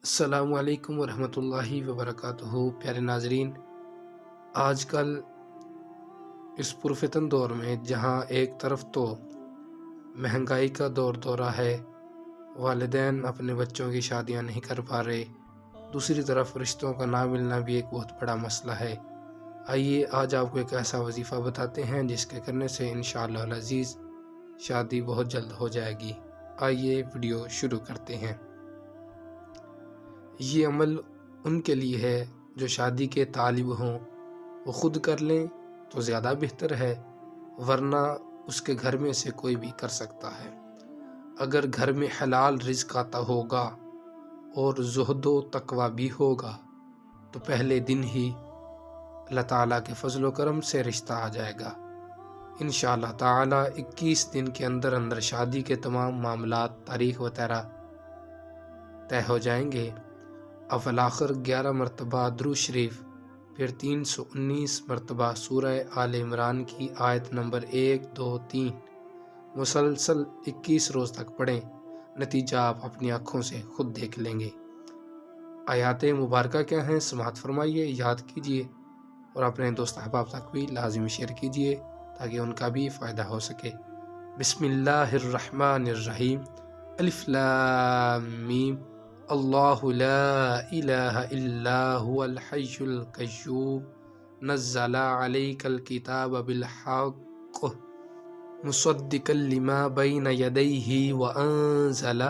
السلام علیکم ورحمۃ اللہ وبرکاتہ۔ پیارے ناظرین، آج کل اس پرفتن دور میں جہاں ایک طرف تو مہنگائی کا دورہ ہے، والدین اپنے بچوں کی شادیاں نہیں کر پا رہے، دوسری طرف رشتوں کا نہ ملنا بھی ایک بہت بڑا مسئلہ ہے۔ آئیے آج آپ کو ایک ایسا وظیفہ بتاتے ہیں جس کے کرنے سے انشاءاللہ العزیز شادی بہت جلد ہو جائے گی۔ آئیے ویڈیو شروع کرتے ہیں۔ یہ عمل ان کے لیے ہے جو شادی کے طالب ہوں، وہ خود کر لیں تو زیادہ بہتر ہے، ورنہ اس کے گھر میں سے کوئی بھی کر سکتا ہے۔ اگر گھر میں حلال رزق آتا ہوگا اور زہد و تقوی بھی ہوگا تو پہلے دن ہی اللہ تعالیٰ کے فضل و کرم سے رشتہ آ جائے گا۔ انشاءاللہ تعالیٰ 21 دن کے اندر شادی کے تمام معاملات، تاریخ وغیرہ طے ہو جائیں گے۔ اول آخر 11 مرتبہ درود شریف، پھر 319 مرتبہ سورہ آل عمران کی آیت نمبر 1، 2، 3 مسلسل 21 روز تک پڑھیں، نتیجہ آپ اپنی آنکھوں سے خود دیکھ لیں گے۔ آیات مبارکہ کیا ہیں سماعت فرمائیے، یاد کیجئے اور اپنے دوست احباب تک بھی لازمی شیئر کیجئے تاکہ ان کا بھی فائدہ ہو سکے۔ بسم اللہ الرحمن الرحیم، الف لام میم، اللہ لا الہ الا هو الحی القیوم، نزل علیک الکتاب بالحق مصدقا لما بین یدیہ وانزل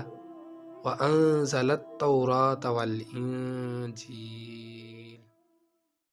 التوراۃ والانجیل۔